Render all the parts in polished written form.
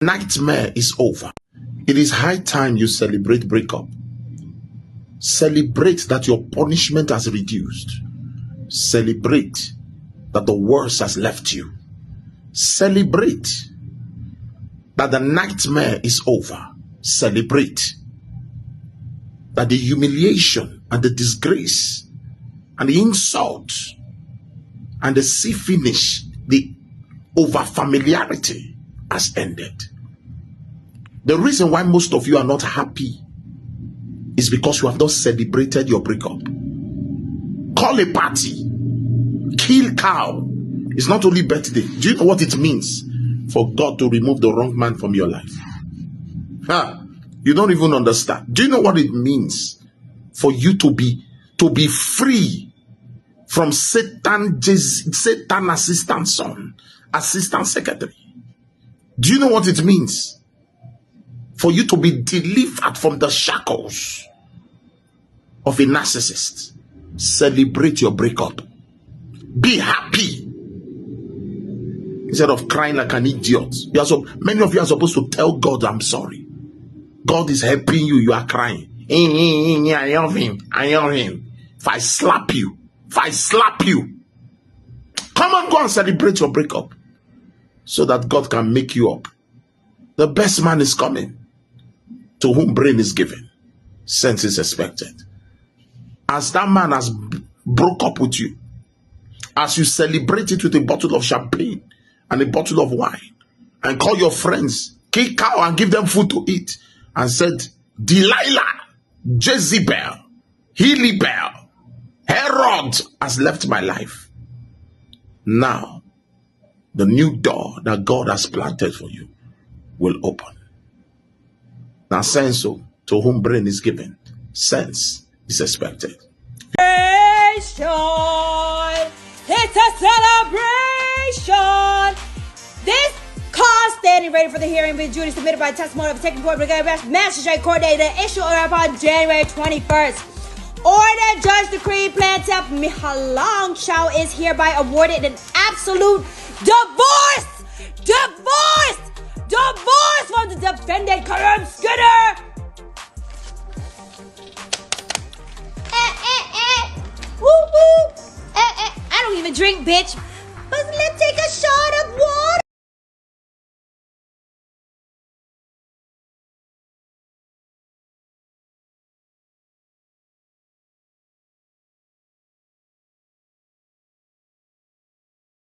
Nightmare is over. It is high time you celebrate breakup. Celebrate that your punishment has reduced. Celebrate that the worst has left you. Celebrate that the nightmare is over. Celebrate that the humiliation and the disgrace and the insult and the see finish, the over familiarity has ended. The reason why most of you are not happy is because you have not celebrated your breakup. Call a party, kill cow. It's not only birthday. Do you know what it means for God to remove the wrong man from your life? You don't even understand. Do you know what it means for you to be free from Satan assistant son, assistant secretary? Do you know what it means for you to be delivered from the shackles of a narcissist? Celebrate your breakup. Be happy instead of crying like an idiot. Many of you are supposed to tell God, I'm sorry. God is helping you. You are crying. I love him. I love him. If I slap you, come on, go and celebrate your breakup so that God can make you up. The best man is coming. To whom brain is given, sense is expected. As that man has broke up with you, as you celebrate it with a bottle of champagne and a bottle of wine, and call your friends, kill cow and give them food to eat, and said, Delilah, Jezebel, Helibel, Herod has left my life. Now, the new door that God has planted for you will open. Now, sense to whom brain is given, sense is expected. It's a celebration. This cause standing ready for the hearing with Judy submitted by testimony of a technical magistrate court date the issue upon January 21st. Order, judge, decree, plan, tell Mihalang Chow is hereby awarded an absolute divorce from the defendant, Karim Skinner. Woo-woo. I don't even drink, bitch. But let's take a shot of water.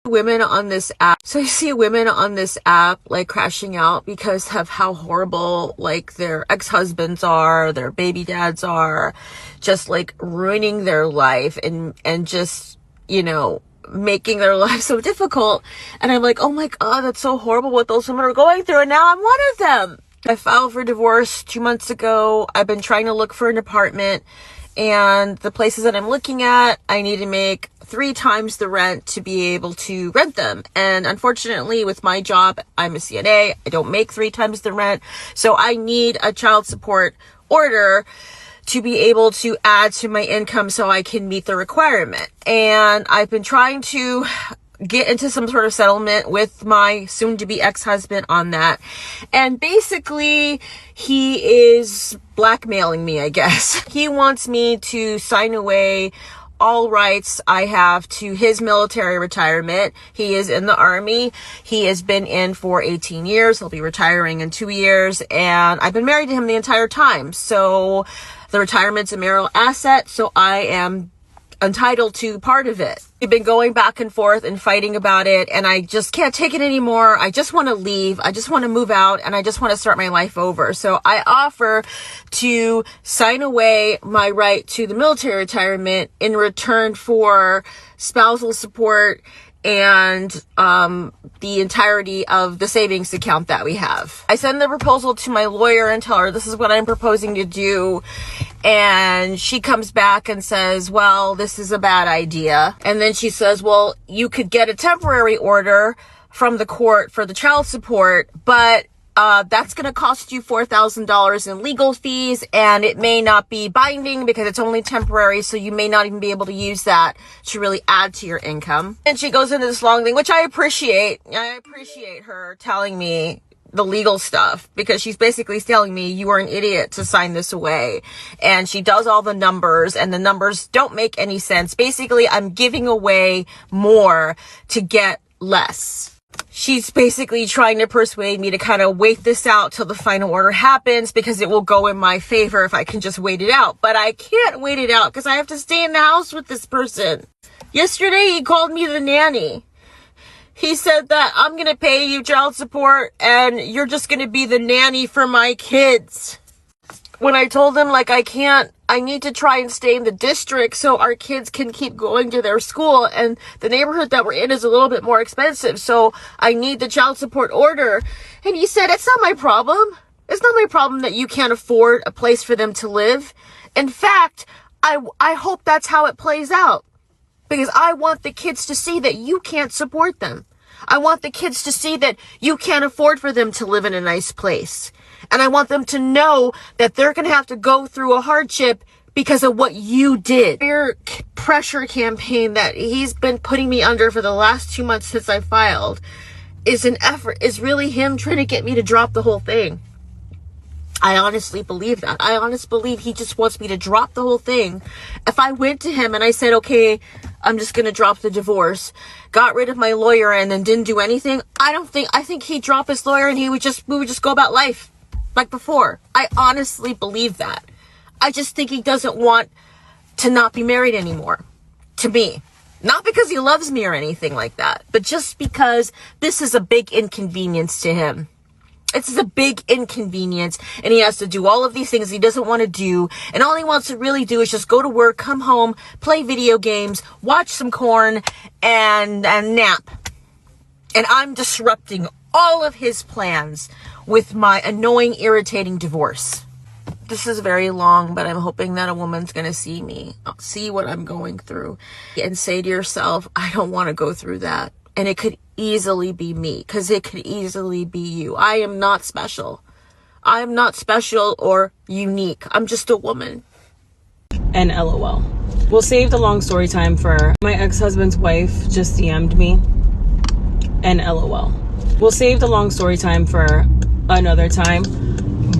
Women on this app. So I see women on this app like crashing out because of how horrible like their ex-husbands are, their baby dads are, just like ruining their life and just, you know, making their life so difficult. And I'm like, oh my God, that's so horrible what those women are going through. And now I'm one of them. I filed for divorce 2 months ago. I've been trying to look for an apartment, and the places that I'm looking at, I need to make 3 times the rent to be able to rent them. And unfortunately, with my job, I'm a CNA. I don't make 3 times the rent. So I need a child support order to be able to add to my income so I can meet the requirement. And I've been trying to get into some sort of settlement with my soon-to-be ex-husband on that. And basically, he is blackmailing me, I guess. He wants me to sign away all rights I have to his military retirement. He is in the Army. He has been in for 18 years. He'll be retiring in 2 years. And I've been married to him the entire time. So the retirement's a marital asset. So I am entitled to part of it. We've been going back and forth and fighting about it, and I just can't take it anymore. I just want to leave. I just want to move out, and I just want to start my life over. So I offer to sign away my right to the military retirement in return for spousal support and the entirety of the savings account that we have. I send the proposal to my lawyer and tell her this is what I'm proposing to do, and she comes back and says, well, this is a bad idea. And then she says, well, you could get a temporary order from the court for the child support, but that's going to cost you $4,000 in legal fees, and it may not be binding because it's only temporary, so you may not even be able to use that to really add to your income. And she goes into this long thing, which I appreciate. I appreciate her telling me, the legal stuff, because she's basically telling me you are an idiot to sign this away. And she does all the numbers, and the numbers don't make any sense. Basically, I'm giving away more to get less. She's basically trying to persuade me to kind of wait this out till the final order happens, because it will go in my favor if I can just wait it out. But I can't wait it out because I have to stay in the house with this person. Yesterday, he called me the nanny. He said that I'm going to pay you child support and you're just going to be the nanny for my kids. When I told him, like, I need to try and stay in the district so our kids can keep going to their school, and the neighborhood that we're in is a little bit more expensive, so I need the child support order. And he said, it's not my problem. It's not my problem that you can't afford a place for them to live. In fact, I hope that's how it plays out, because I want the kids to see that you can't support them. I want the kids to see that you can't afford for them to live in a nice place. And I want them to know that they're going to have to go through a hardship because of what you did. Your pressure campaign that he's been putting me under for the last 2 months since I filed is really him trying to get me to drop the whole thing. I honestly believe that. I honestly believe he just wants me to drop the whole thing. If I went to him and I said, okay, I'm just going to drop the divorce, got rid of my lawyer, and then didn't do anything, I think he'd drop his lawyer and we would just go about life like before. I honestly believe that. I just think he doesn't want to not be married anymore to me. Not because he loves me or anything like that, but just because this is a big inconvenience to him. It's a big inconvenience, and he has to do all of these things he doesn't want to do, and all he wants to really do is just go to work, come home, play video games, watch some corn, and nap. And I'm disrupting all of his plans with my annoying, irritating divorce. This is very long, but I'm hoping that a woman's going to see me, see what I'm going through, and say to yourself, I don't want to go through that. And it could easily be me, because it could easily be you. I am not special. I am not special or unique. I'm just a woman. And LOL. We'll save the long story time for my ex-husband's wife just DM'd me. And LOL. We'll save the long story time for another time.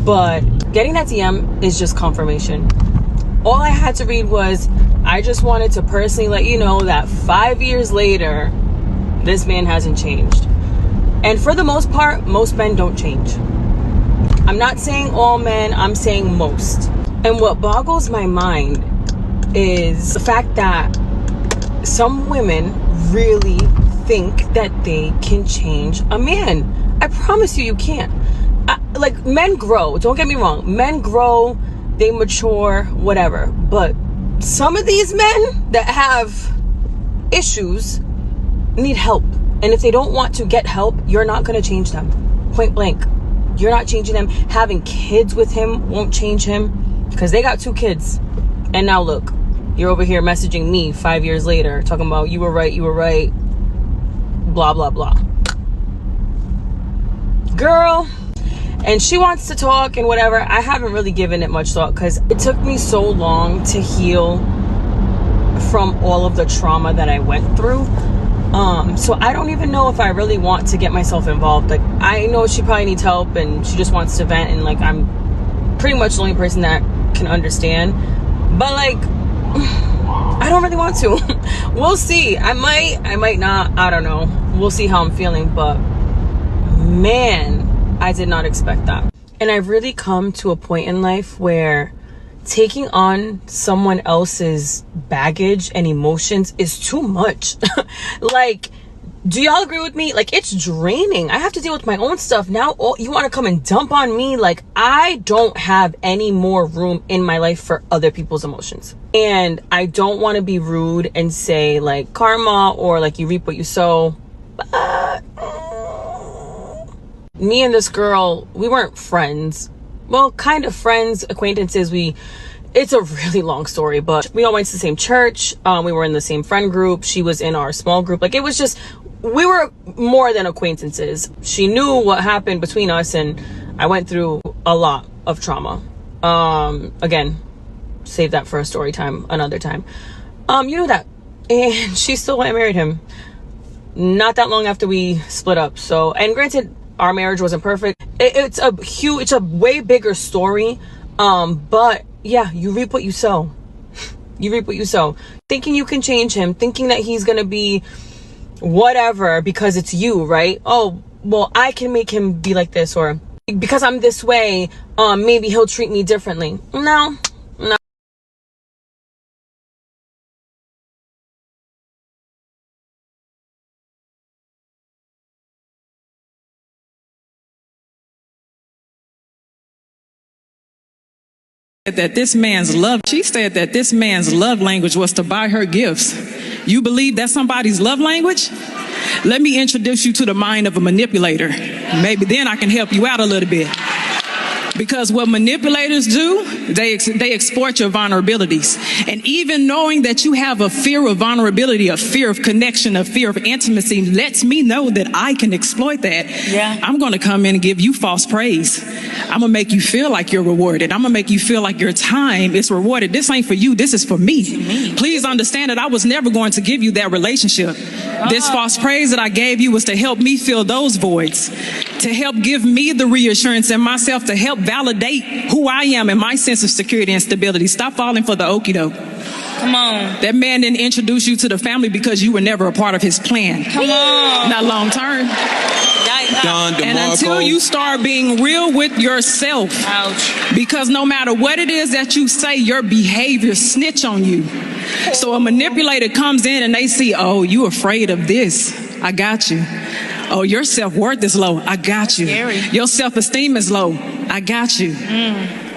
But getting that DM is just confirmation. All I had to read was, I just wanted to personally let you know that 5 years later, this man hasn't changed. And for the most part, most men don't change. I'm not saying all men, I'm saying most. And what boggles my mind is the fact that some women really think that they can change a man. I promise you, you can't. Like, men grow, don't get me wrong. Men grow, they mature, whatever. But some of these men that have issues need help. And if they don't want to get help, you're not going to change them. Point blank. You're not changing them. Having kids with him won't change him, because they got 2 kids. And now look, you're over here messaging me 5 years later talking about you were right, blah blah blah. Girl, and she wants to talk and whatever. I haven't really given it much thought, because it took me so long to heal from all of the trauma that I went through. So I don't even know if I really want to get myself involved. Like, I know she probably needs help and she just wants to vent, and like, I'm pretty much the only person that can understand. But like, I don't really want to. We'll see. I might not. I don't know. We'll see how I'm feeling. But man, I did not expect that. And I've really come to a point in life where taking on someone else's baggage and emotions is too much. Like, do y'all agree with me? Like, it's draining. I have to deal with my own stuff now. You want to come and dump on me? Like, I don't have any more room in my life for other people's emotions. And I don't want to be rude and say like karma or like you reap what you sow. But me and this girl, we weren't friends. Well, kind of friends, acquaintances. It's a really long story, but we all went to the same church. We were in the same friend group. She was in our small group. Like, it was just, we were more than acquaintances. She knew what happened between us, and I went through a lot of trauma. Again, save that for a story time, another time. You know that. And she still went and married him not that long after we split up. So, and granted, our marriage wasn't perfect. It's a way bigger story. But yeah, you reap what you sow. You reap what you sow. Thinking you can change him, thinking that he's gonna be whatever because it's you, right? Oh, well, I can make him be like this, or because I'm this way, maybe he'll treat me differently. No. That this man's love, she said that this man's love language was to buy her gifts. You believe that's somebody's love language? Let me introduce you to the mind of a manipulator. Maybe then I can help you out a little bit. Because what manipulators do, they exploit your vulnerabilities. And even knowing that you have a fear of vulnerability, a fear of connection, a fear of intimacy, lets me know that I can exploit that. Yeah. I'm going to come in and give you false praise. I'm going to make you feel like you're rewarded. I'm going to make you feel like your time is rewarded. This ain't for you. This is for me. Please understand that I was never going to give you that relationship. This false praise that I gave you was to help me fill those voids, to help give me the reassurance in myself, to help validate who I am and my sense of security and stability. Stop falling for the okie doke. Come on. That man didn't introduce you to the family because you were never a part of his plan. Come on. Not long term. And until you start being real with yourself, Ouch. because no matter what it is that you say, your behavior snitch on you. So a manipulator comes in and they see, oh, you afraid of this. I got you. Oh, your self-worth is low. I got you. Scary. Your self-esteem is low. I got you.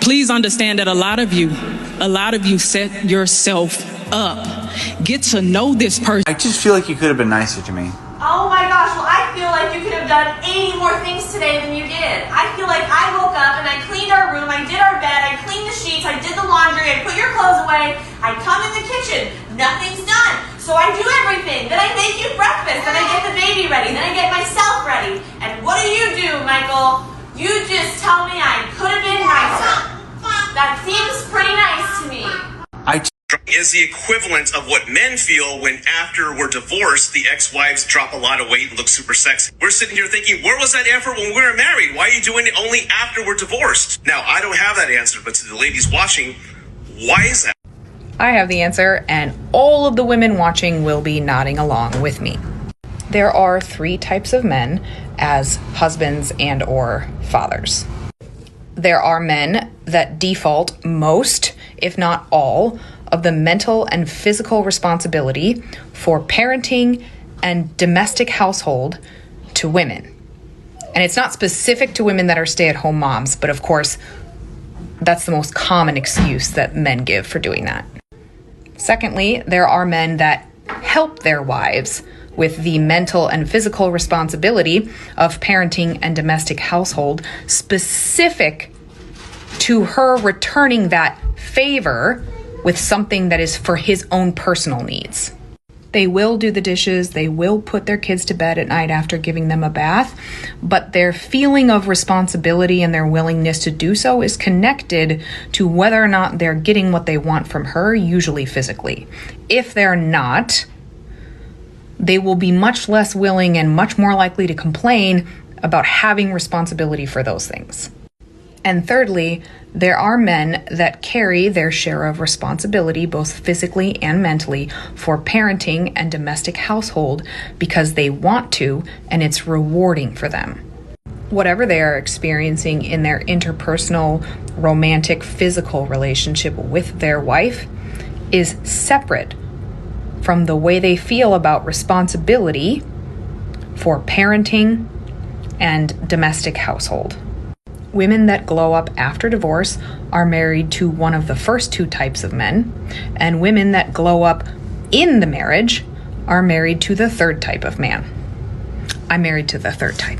Please understand that a lot of you set yourself up. Get to know this person. I just feel like you could have been nicer to me. Oh my gosh, well I feel like you could have done 80 more things today than you did. I feel like I woke up and I cleaned our room, I did our bed, I cleaned the sheets, I did the laundry, I put your clothes away, I come in the kitchen, nothing's done. So I do everything, then I make you breakfast, then I get the baby ready, then I get myself ready. And what do, Michael? You just tell me I could have been nicer. That seems pretty nice to me. Is the equivalent of what men feel when after we're divorced, the ex-wives drop a lot of weight and look super sexy. We're sitting here thinking, where was that effort when we were married? Why are you doing it only after we're divorced? Now, I don't have that answer, but to the ladies watching, why is that? I have the answer, and all of the women watching will be nodding along with me. There are 3 types of men as husbands and or fathers. There are men that default most, if not all, of the mental and physical responsibility for parenting and domestic household to women. And it's not specific to women that are stay-at-home moms, but of course, that's the most common excuse that men give for doing that. Secondly, there are men that help their wives with the mental and physical responsibility of parenting and domestic household, specific to her returning that favor with something that is for his own personal needs. They will do the dishes, they will put their kids to bed at night after giving them a bath, but their feeling of responsibility and their willingness to do so is connected to whether or not they're getting what they want from her, usually physically. If they're not, they will be much less willing and much more likely to complain about having responsibility for those things. And thirdly, there are men that carry their share of responsibility, both physically and mentally, for parenting and domestic household because they want to, and it's rewarding for them. Whatever they are experiencing in their interpersonal, romantic, physical relationship with their wife is separate from the way they feel about responsibility for parenting and domestic household. Women that glow up after divorce are married to one of the first 2 types of men, and women that glow up in the marriage are married to the 3rd type of man. I'm married to the 3rd type.